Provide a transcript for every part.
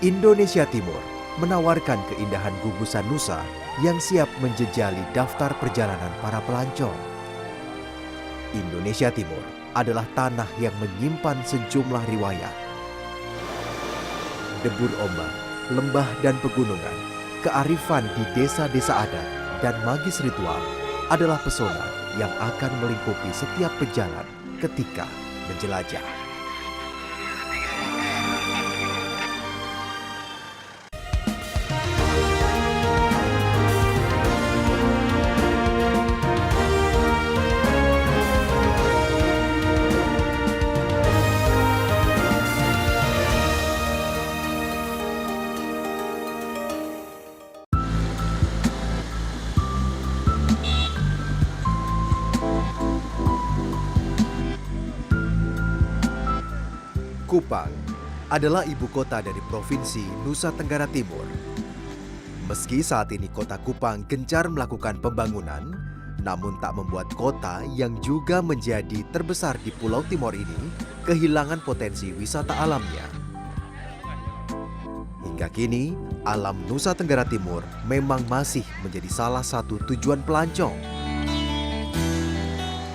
Indonesia Timur menawarkan keindahan gugusan Nusa yang siap menjejali daftar perjalanan para pelancong. Indonesia Timur adalah tanah yang menyimpan sejumlah riwayat. Debur ombak, lembah dan pegunungan, kearifan di desa-desa adat, dan magis ritual adalah pesona yang akan melingkupi setiap pejalan ketika menjelajah. Kupang adalah ibu kota dari Provinsi Nusa Tenggara Timur. Meski saat ini kota Kupang gencar melakukan pembangunan, namun tak membuat kota yang juga menjadi terbesar di Pulau Timor ini kehilangan potensi wisata alamnya. Hingga kini, alam Nusa Tenggara Timur memang masih menjadi salah satu tujuan pelancong.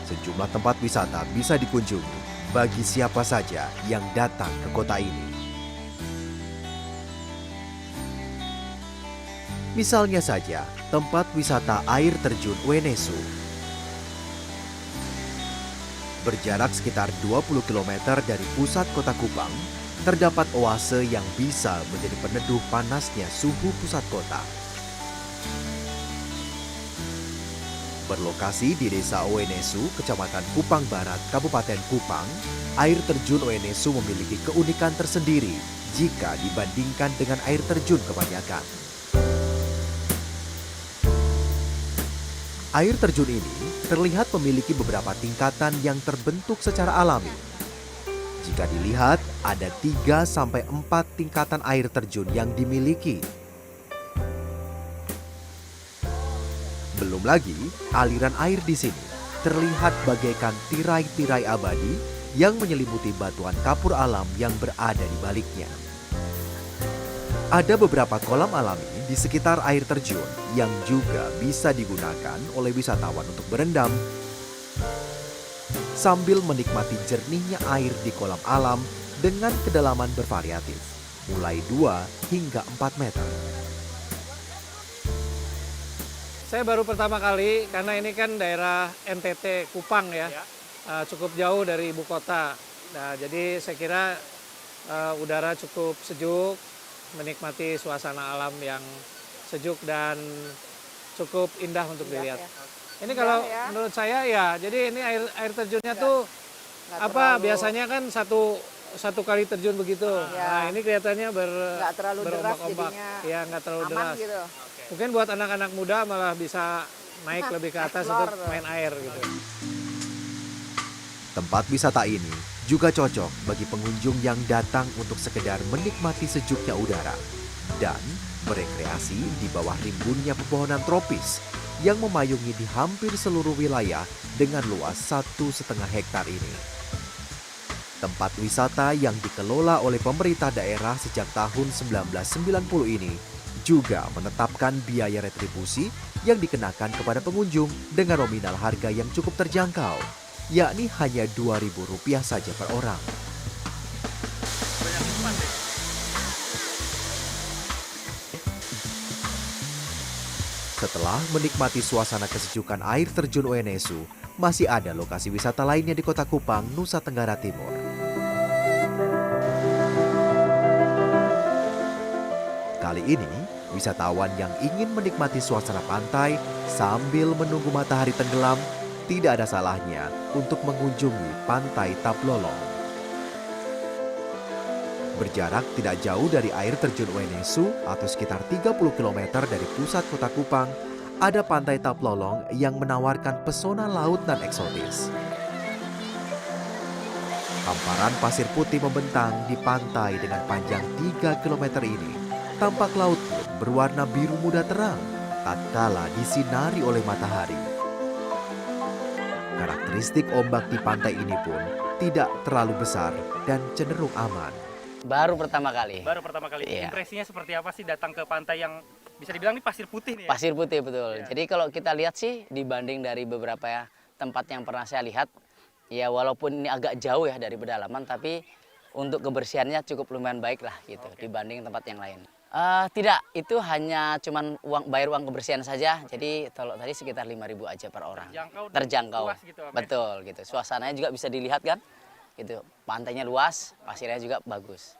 Sejumlah tempat wisata bisa dikunjungi bagi siapa saja yang datang ke kota ini. Misalnya saja, tempat wisata air terjun Wenesu. Berjarak sekitar 20 km dari pusat kota Kupang, terdapat oase yang bisa menjadi peneduh panasnya suhu pusat kota. Berlokasi di Desa Wenesu, Kecamatan Kupang Barat, Kabupaten Kupang, air terjun Wenesu memiliki keunikan tersendiri jika dibandingkan dengan air terjun kebanyakan. Air terjun ini terlihat memiliki beberapa tingkatan yang terbentuk secara alami. Jika dilihat, ada 3-4 tingkatan air terjun yang dimiliki. Belum lagi, aliran air di sini terlihat bagaikan tirai-tirai abadi yang menyelimuti batuan kapur alam yang berada di baliknya. Ada beberapa kolam alami di sekitar air terjun yang juga bisa digunakan oleh wisatawan untuk berendam sambil menikmati jernihnya air di kolam alam dengan kedalaman bervariatif, mulai 2 hingga 4 meter. Saya baru pertama kali karena ini kan daerah NTT Kupang ya. Cukup jauh dari ibu kota. Nah, jadi saya kira udara cukup sejuk, menikmati suasana alam yang sejuk dan cukup indah untuk dilihat. Ini kalau menurut saya ya, jadi ini air terjunnya tuh biasanya kan satu kali terjun begitu. Nah, ini kelihatannya berombak-ombak. Ya, nggak terlalu deras. Gitu. Mungkin buat anak-anak muda malah bisa naik lebih ke atas untuk main air gitu. Tempat wisata ini juga cocok bagi pengunjung yang datang untuk sekedar menikmati sejuknya udara dan berekreasi di bawah rimbunnya pepohonan tropis yang memayungi di hampir seluruh wilayah dengan luas 1,5 hektar ini. Tempat wisata yang dikelola oleh pemerintah daerah sejak tahun 1990 ini juga menetapkan biaya retribusi yang dikenakan kepada pengunjung dengan nominal harga yang cukup terjangkau, yakni hanya Rp2.000 saja per orang. Setelah menikmati suasana kesejukan air terjun Wenesu, masih ada lokasi wisata lainnya di Kota Kupang, Nusa Tenggara Timur. Kali ini, wisatawan yang ingin menikmati suasana pantai sambil menunggu matahari tenggelam, tidak ada salahnya untuk mengunjungi Pantai Taplolong. Berjarak tidak jauh dari air terjun Wenesu atau sekitar 30 km dari pusat kota Kupang, ada Pantai Taplolong yang menawarkan pesona laut nan eksotis. Hamparan pasir putih membentang di pantai dengan panjang 3 km ini. Tampak laut pun berwarna biru muda terang, tatkala disinari oleh matahari. Karakteristik ombak di pantai ini pun tidak terlalu besar dan cenderung aman. Baru pertama kali. Baru pertama kali. Iya. Impresinya seperti apa sih datang ke pantai yang bisa dibilang ini pasir putih nih ya? Pasir putih, betul. Iya. Jadi kalau kita lihat sih, dibanding dari beberapa tempat yang pernah saya lihat, ya walaupun ini agak jauh ya dari pedalaman, tapi untuk kebersihannya cukup lumayan baik lah gitu, dibanding tempat yang lain. Tidak, itu hanya cuman bayar uang kebersihan saja. Jadi kalau tadi sekitar 5.000 aja per orang. Terjangkau. Terjangkau. Luas gitu, Om, ya? Betul gitu. Suasananya juga bisa dilihat kan? Gitu. Pantainya luas, pasirnya juga bagus.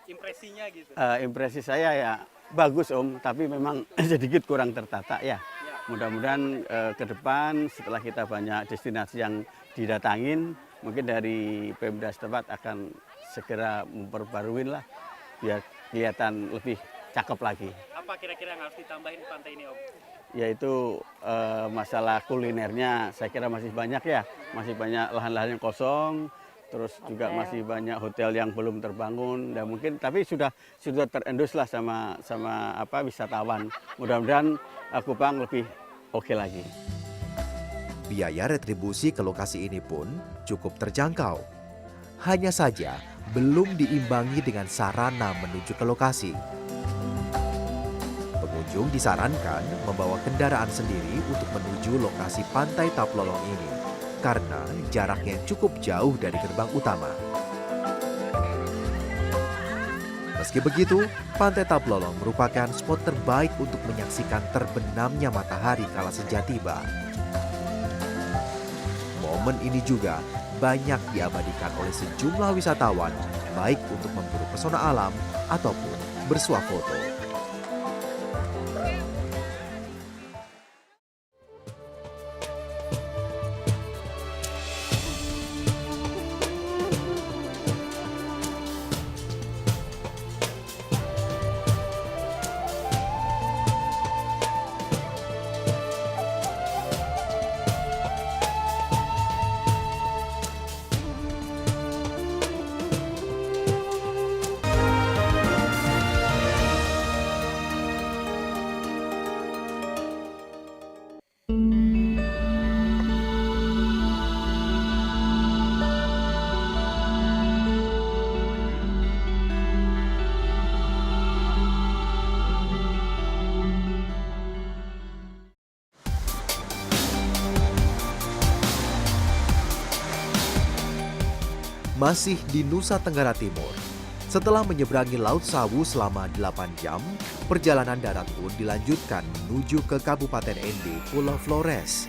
Impresinya gitu. Impresi saya ya bagus Om, tapi memang sedikit kurang tertata ya. Mudah-mudahan ke depan setelah kita banyak destinasi yang didatangin, mungkin dari Pemda setempat akan segera memperbarui lah biar kelihatan lebih cakep lagi. Apa kira-kira yang harus ditambahin pantai ini, Om? Yaitu masalah kulinernya saya kira masih banyak ya, masih banyak lahan-lahan yang kosong, terus juga masih banyak hotel yang belum terbangun dan mungkin tapi sudah terendus lah sama wisatawan. Mudah-mudahan Kupang lebih oke lagi. Biaya retribusi ke lokasi ini pun cukup terjangkau. Hanya saja belum diimbangi dengan sarana menuju ke lokasi. Pengunjung disarankan membawa kendaraan sendiri untuk menuju lokasi Pantai Taplolong ini karena jaraknya cukup jauh dari gerbang utama. Meski begitu, Pantai Taplolong merupakan spot terbaik untuk menyaksikan terbenamnya matahari kala senja tiba. Momen ini juga banyak diabadikan oleh sejumlah wisatawan, baik untuk memburu pesona alam ataupun bersuah foto. Masih di Nusa Tenggara Timur. Setelah menyeberangi Laut Sawu selama 8 jam, perjalanan darat pun dilanjutkan menuju ke Kabupaten Ende, Pulau Flores.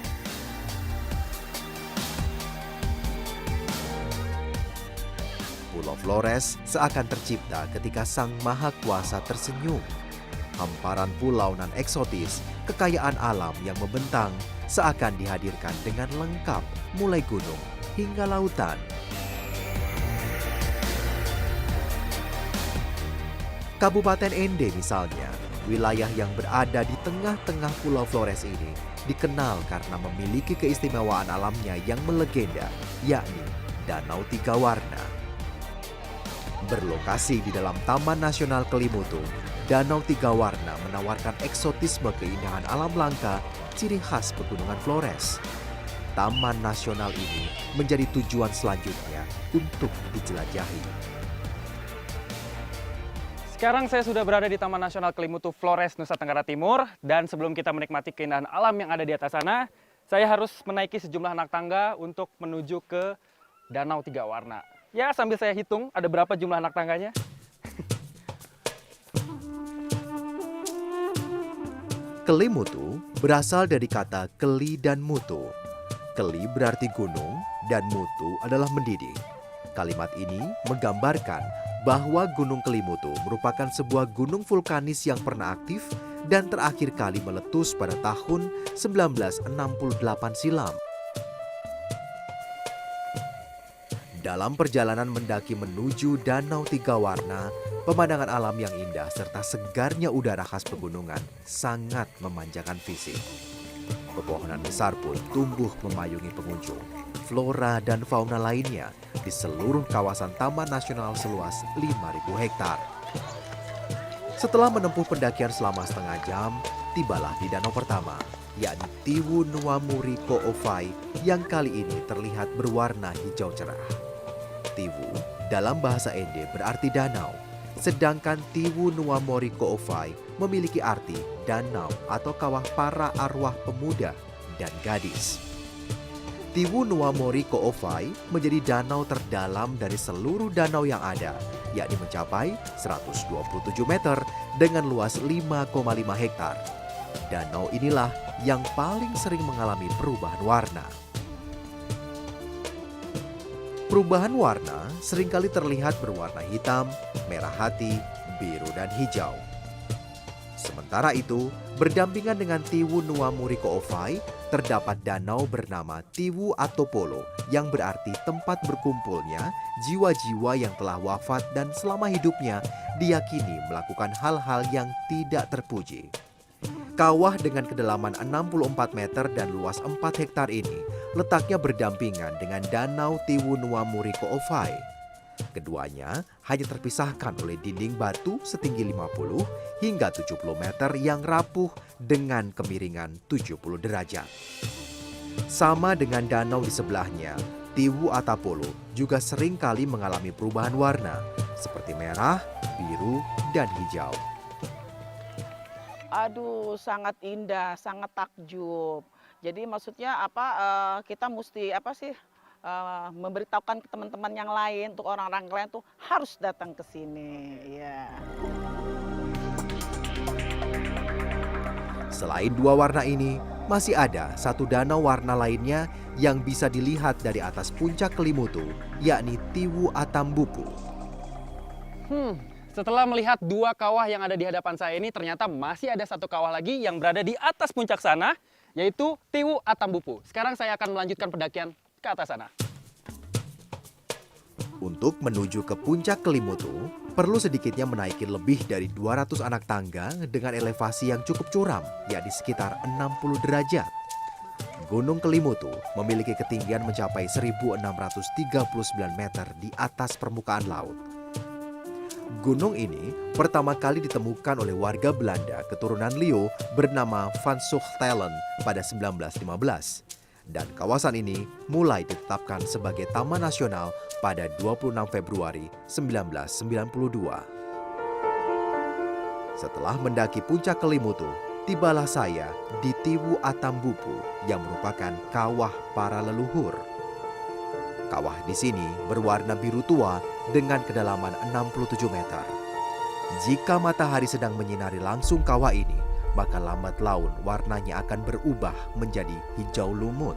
Pulau Flores seakan tercipta ketika Sang Maha Kuasa tersenyum. Hamparan pulau nan eksotis, kekayaan alam yang membentang seakan dihadirkan dengan lengkap, mulai gunung hingga lautan. Kabupaten Ende misalnya, wilayah yang berada di tengah-tengah Pulau Flores ini dikenal karena memiliki keistimewaan alamnya yang melegenda, yakni Danau Tiga Warna. Berlokasi di dalam Taman Nasional Kelimutu, Danau Tiga Warna menawarkan eksotisme keindahan alam langka, ciri khas pegunungan Flores. Taman Nasional ini menjadi tujuan selanjutnya untuk dijelajahi. Sekarang saya sudah berada di Taman Nasional Kelimutu Flores, Nusa Tenggara Timur. Dan sebelum kita menikmati keindahan alam yang ada di atas sana, saya harus menaiki sejumlah anak tangga untuk menuju ke Danau Tiga Warna. Ya, sambil saya hitung ada berapa jumlah anak tangganya. Kelimutu berasal dari kata keli dan mutu. Keli berarti gunung dan mutu adalah mendidih. Kalimat ini menggambarkan bahwa Gunung Kelimutu merupakan sebuah gunung vulkanis yang pernah aktif dan terakhir kali meletus pada tahun 1968 silam. Dalam perjalanan mendaki menuju Danau Tiga Warna, pemandangan alam yang indah serta segarnya udara khas pegunungan sangat memanjakan fisik. Pepohonan besar pun tumbuh memayungi pengunjung. Flora dan fauna lainnya di seluruh kawasan Taman Nasional seluas 5.000 hektar. Setelah menempuh pendakian selama setengah jam, tibalah di danau pertama, yakni Tiwu Nuamuri Ko'ofai yang kali ini terlihat berwarna hijau cerah. Tiwu dalam bahasa Ende berarti danau, sedangkan Tiwu Nuamori Ko'ofai memiliki arti danau atau kawah para arwah pemuda dan gadis. Tiwu Nuamori Ko'ofai menjadi danau terdalam dari seluruh danau yang ada, yakni mencapai 127 meter dengan luas 5,5 hektar. Danau inilah yang paling sering mengalami perubahan warna. Perubahan warna seringkali terlihat berwarna hitam, merah hati, biru, dan hijau. Sementara itu, berdampingan dengan Tiwu Nuamori Ko'ofai, terdapat danau bernama Tiwu Atopolo yang berarti tempat berkumpulnya jiwa-jiwa yang telah wafat dan selama hidupnya diyakini melakukan hal-hal yang tidak terpuji. Kawah dengan kedalaman 64 meter dan luas 4 hektar ini letaknya berdampingan dengan Danau Tiwu Nuamori Ko'ofai. Keduanya hanya terpisahkan oleh dinding batu setinggi 50 hingga 70 meter yang rapuh dengan kemiringan 70 derajat. Sama dengan danau di sebelahnya, Tiwu Atapolo juga sering kali mengalami perubahan warna seperti merah, biru, dan hijau. Aduh, sangat indah, sangat takjub. Jadi maksudnya kita mesti memberitahukan ke teman-teman yang lain, untuk orang-orang lain tuh harus datang ke sini. Ya. Selain dua warna ini, masih ada satu danau warna lainnya yang bisa dilihat dari atas puncak Kelimutu, yakni Tiwu Atambupu. Setelah melihat dua kawah yang ada di hadapan saya ini, ternyata masih ada satu kawah lagi yang berada di atas puncak sana, yaitu Tiwu Atambupu. Sekarang saya akan melanjutkan pendakian ke atas sana. Untuk menuju ke puncak Kelimutu, perlu sedikitnya menaiki lebih dari 200 anak tangga dengan elevasi yang cukup curam, yakni sekitar 60 derajat. Gunung Kelimutu memiliki ketinggian mencapai 1.639 meter di atas permukaan laut. Gunung ini pertama kali ditemukan oleh warga Belanda keturunan Leo bernama Van Zuchtelen pada 1915. Dan kawasan ini mulai ditetapkan sebagai Taman Nasional pada 26 Februari 1992. Setelah mendaki puncak Kelimutu, tibalah saya di Tiwu Atambupu yang merupakan kawah para leluhur. Kawah di sini berwarna biru tua dengan kedalaman 67 meter. Jika matahari sedang menyinari langsung kawah ini, maka lambat laun warnanya akan berubah menjadi hijau lumut.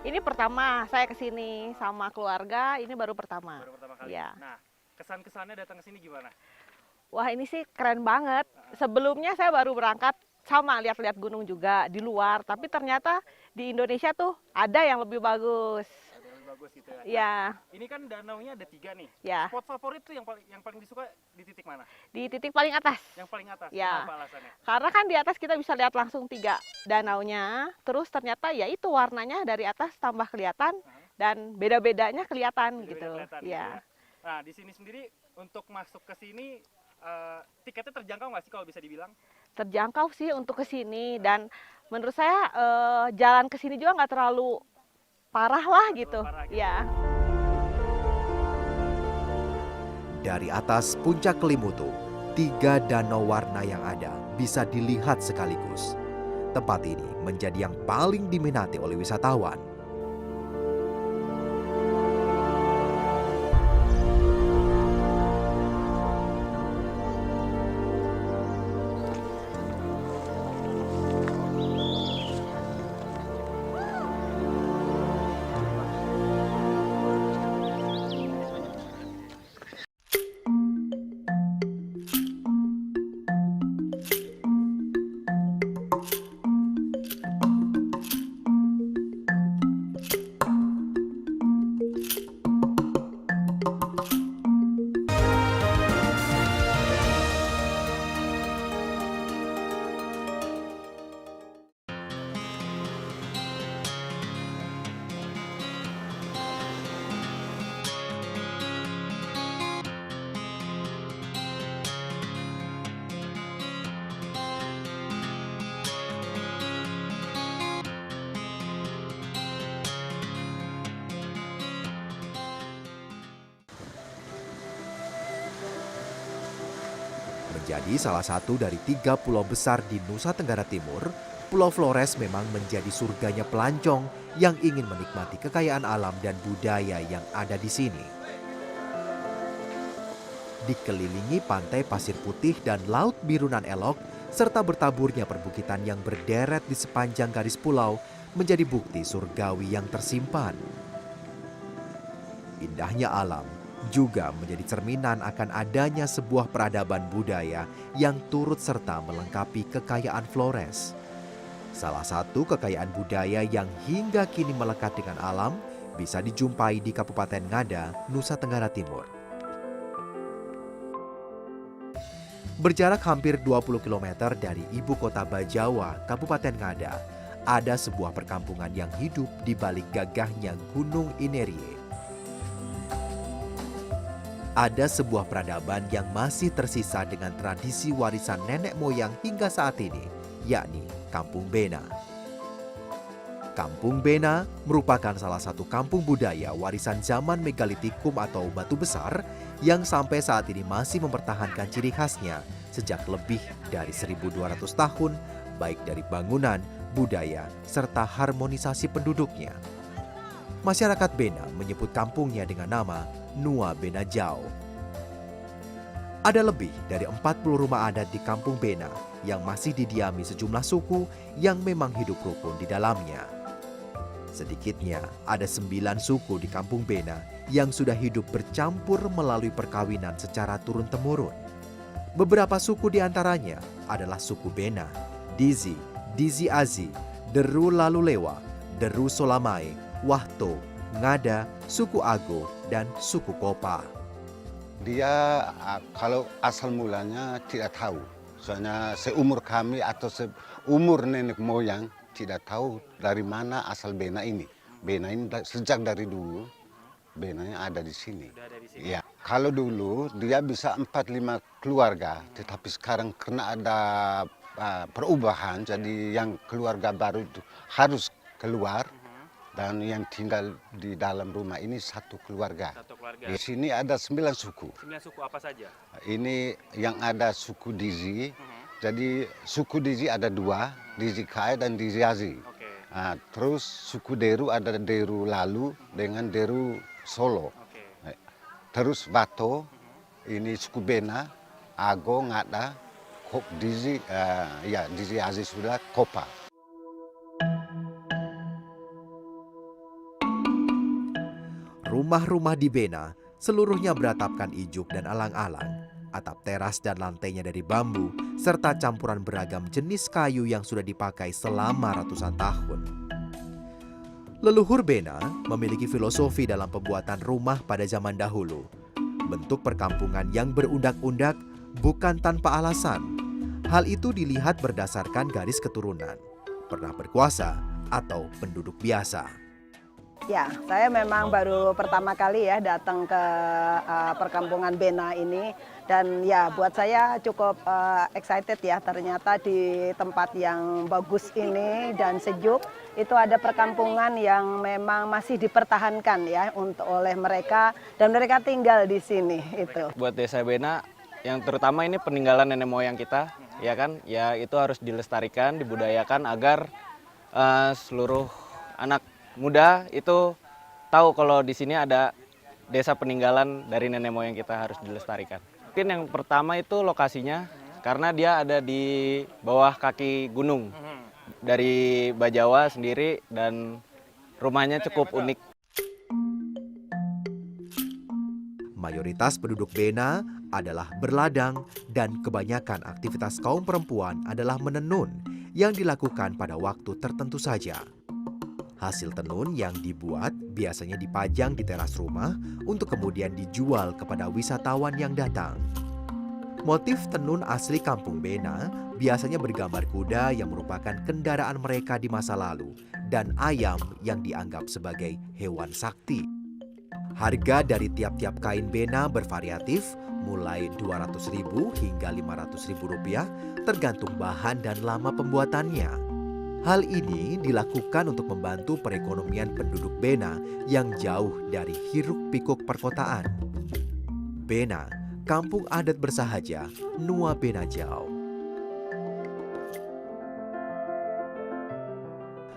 Ini pertama saya kesini sama keluarga, ini baru pertama. Baru pertama kali. Ya. Nah, kesan-kesannya datang ke sini gimana? Wah, ini sih keren banget. Sebelumnya saya baru berangkat sama lihat-lihat gunung juga di luar, tapi ternyata di Indonesia tuh ada yang lebih bagus. Ada yang bagus gitu ya. Ya, Ini kan danaunya ada 3 nih. ya. Spot favorit tuh yang paling disuka di titik mana? Di titik paling atas. Yang paling atas. Ya. Apa alasannya? Karena kan di atas kita bisa lihat langsung 3 danaunya, terus ternyata ya itu warnanya dari atas tambah kelihatan dan beda-bedanya kelihatan Beda-beda gitu. kelihatan gitu Ya. ya. Nah, di sini sendiri untuk masuk ke sini tiketnya terjangkau nggak sih kalau bisa dibilang? Terjangkau sih untuk ke sini dan menurut saya jalan ke sini juga nggak terlalu parah lah gitu. parah gitu. Ya. Dari atas puncak Kelimutu, 3 danau warna yang ada bisa dilihat sekaligus. Tempat ini menjadi yang paling diminati oleh wisatawan. Menjadi salah satu dari 3 pulau besar di Nusa Tenggara Timur, Pulau Flores memang menjadi surganya pelancong yang ingin menikmati kekayaan alam dan budaya yang ada di sini. Dikelilingi pantai pasir putih dan laut biru nan elok, serta bertaburnya perbukitan yang berderet di sepanjang garis pulau menjadi bukti surgawi yang tersimpan. Indahnya alam juga menjadi cerminan akan adanya sebuah peradaban budaya yang turut serta melengkapi kekayaan Flores. Salah satu kekayaan budaya yang hingga kini melekat dengan alam bisa dijumpai di Kabupaten Ngada, Nusa Tenggara Timur. Berjarak hampir 20 km dari ibu kota Bajawa, Kabupaten Ngada, ada sebuah perkampungan yang hidup di balik gagahnya Gunung Inerie. Ada sebuah peradaban yang masih tersisa dengan tradisi warisan nenek moyang hingga saat ini, yakni Kampung Bena. Kampung Bena merupakan salah satu kampung budaya warisan zaman megalitikum atau batu besar yang sampai saat ini masih mempertahankan ciri khasnya sejak lebih dari 1.200 tahun, baik dari bangunan, budaya, serta harmonisasi penduduknya. Masyarakat Bena menyebut kampungnya dengan nama Nua Bena Jau. Ada lebih dari 40 rumah adat di Kampung Bena yang masih didiami sejumlah suku yang memang hidup rukun di dalamnya. Sedikitnya ada 9 suku di Kampung Bena yang sudah hidup bercampur melalui perkawinan secara turun-temurun. Beberapa suku di antaranya adalah suku Bena, Dizi, Dizi Azi, Deru Lalulewa, Deru Solamae, Wahto, Ngada, suku Ago, dan suku Kopa. Dia kalau asal mulanya tidak tahu. Soalnya seumur kami atau seumur nenek moyang tidak tahu dari mana asal Bena ini. Bena ini sejak dari dulu, Benanya ada di sini. Ya, kalau dulu dia bisa 4-5 keluarga, tetapi sekarang karena ada perubahan, jadi yang keluarga baru itu harus keluar. Dan yang tinggal di dalam rumah ini satu keluarga. Di sini ada 9 suku. 9 suku apa saja? Ini yang ada suku Dizi. Jadi suku Dizi ada 2, Dizi Kai dan Dizi Azi. Nah, terus suku Deru ada Deru Lalu dengan Deru Solo. Terus Bato, ini suku Bena, Ago, Ngada, Dizi, Dizi Azi sudah, Kopa. Rumah-rumah di Bena seluruhnya beratapkan ijuk dan alang-alang, atap teras dan lantainya dari bambu, serta campuran beragam jenis kayu yang sudah dipakai selama ratusan tahun. Leluhur Bena memiliki filosofi dalam pembuatan rumah pada zaman dahulu. Bentuk perkampungan yang berundak-undak bukan tanpa alasan. Hal itu dilihat berdasarkan garis keturunan, pernah berkuasa, atau penduduk biasa. Ya, saya memang baru pertama kali ya datang ke perkampungan Bena ini, dan ya buat saya cukup excited ya, ternyata di tempat yang bagus ini dan sejuk itu ada perkampungan yang memang masih dipertahankan ya oleh mereka, dan mereka tinggal di sini itu. Buat Desa Bena yang terutama ini peninggalan nenek moyang kita, ya kan? Ya itu harus dilestarikan, dibudayakan agar seluruh anak muda itu tahu kalau di sini ada desa peninggalan dari nenek moyang kita, harus dilestarikan. Mungkin yang pertama itu lokasinya, karena dia ada di bawah kaki gunung dari Bajawa sendiri dan rumahnya cukup unik. Mayoritas penduduk Bena adalah berladang dan kebanyakan aktivitas kaum perempuan adalah menenun yang dilakukan pada waktu tertentu saja. Hasil tenun yang dibuat biasanya dipajang di teras rumah untuk kemudian dijual kepada wisatawan yang datang. Motif tenun asli Kampung Bena biasanya bergambar kuda yang merupakan kendaraan mereka di masa lalu dan ayam yang dianggap sebagai hewan sakti. Harga dari tiap-tiap kain Bena bervariatif, mulai Rp200.000 hingga Rp500.000 tergantung bahan dan lama pembuatannya. Hal ini dilakukan untuk membantu perekonomian penduduk Bena yang jauh dari hiruk-pikuk perkotaan. Bena kampung adat bersahaja Nua Benajau.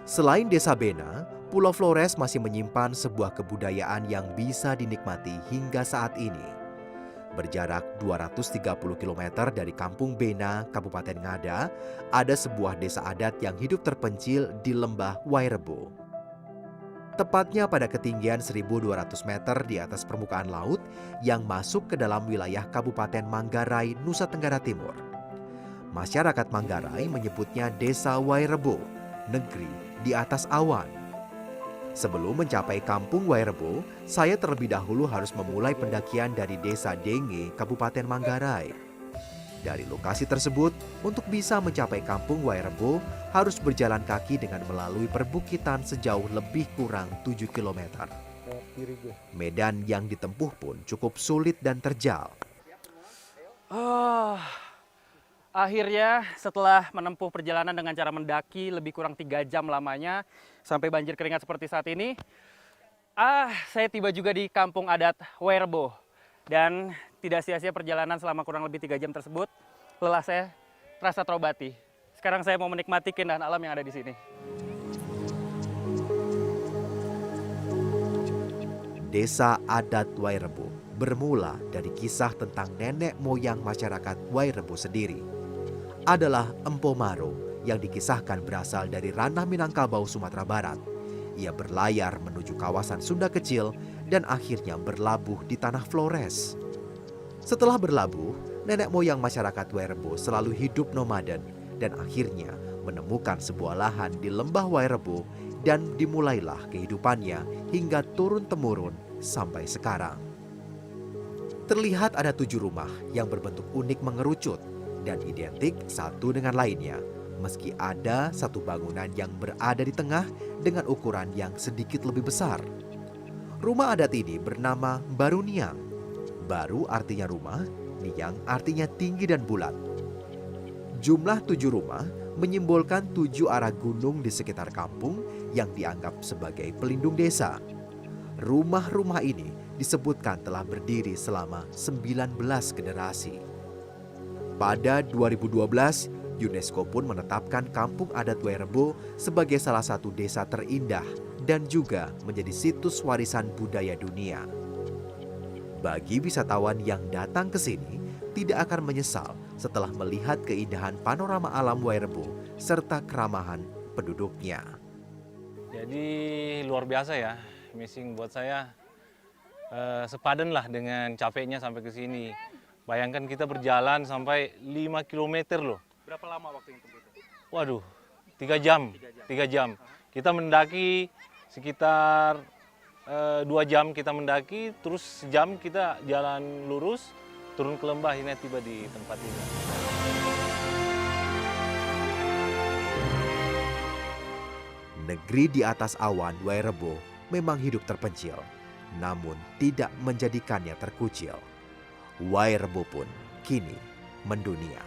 Selain Desa Bena, Pulau Flores masih menyimpan sebuah kebudayaan yang bisa dinikmati hingga saat ini. Berjarak 230 km dari Kampung Bena, Kabupaten Ngada, ada sebuah desa adat yang hidup terpencil di lembah Wairebo. Tepatnya pada ketinggian 1.200 meter di atas permukaan laut yang masuk ke dalam wilayah Kabupaten Manggarai, Nusa Tenggara Timur. Masyarakat Manggarai menyebutnya Desa Wairebo, negeri di atas awan. Sebelum mencapai Kampung Wairebo, saya terlebih dahulu harus memulai pendakian dari Desa Denge, Kabupaten Manggarai. Dari lokasi tersebut, untuk bisa mencapai Kampung Wairebo, harus berjalan kaki dengan melalui perbukitan sejauh lebih kurang 7 km. Medan yang ditempuh pun cukup sulit dan terjal. Akhirnya setelah menempuh perjalanan dengan cara mendaki lebih kurang 3 jam lamanya sampai banjir keringat seperti saat ini, saya tiba juga di kampung adat Wairebo. Dan tidak sia-sia perjalanan selama kurang lebih 3 jam tersebut, lelah saya terasa terobati. Sekarang saya mau menikmati keindahan alam yang ada di sini. Desa adat Wairebo bermula dari kisah tentang nenek moyang masyarakat Wairebo sendiri. Adalah Empo Maro yang dikisahkan berasal dari ranah Minangkabau, Sumatera Barat. Ia berlayar menuju kawasan Sunda Kecil dan akhirnya berlabuh di tanah Flores. Setelah berlabuh, nenek moyang masyarakat Wairebo selalu hidup nomaden dan akhirnya menemukan sebuah lahan di lembah Wairebo dan dimulailah kehidupannya hingga turun-temurun sampai sekarang. Terlihat ada 7 rumah yang berbentuk unik mengerucut dan identik satu dengan lainnya, meski ada satu bangunan yang berada di tengah dengan ukuran yang sedikit lebih besar. Rumah adat ini bernama Baru Niang. Baru artinya rumah, Niang artinya tinggi dan bulat. Jumlah 7 rumah menyimbolkan 7 arah gunung di sekitar kampung yang dianggap sebagai pelindung desa. Rumah-rumah ini disebutkan telah berdiri selama 19 generasi. Pada 2012, UNESCO pun menetapkan Kampung Adat Wairebo sebagai salah satu desa terindah dan juga menjadi situs warisan budaya dunia. Bagi wisatawan yang datang ke sini, tidak akan menyesal setelah melihat keindahan panorama alam Wairebo serta keramahan penduduknya. Jadi luar biasa ya, amazing buat saya. Sepadan lah dengan capeknya sampai ke sini. Bayangkan kita berjalan sampai 5 km loh. Berapa lama waktu itu? Waduh, 3 jam. 3 jam. Kita mendaki sekitar 2 jam kita mendaki, terus sejam kita jalan lurus, turun ke lembah, ini tiba di tempat ini. Negeri di atas awan Wairebo memang hidup terpencil, namun tidak menjadikannya terkucil. Wairebo pun kini mendunia.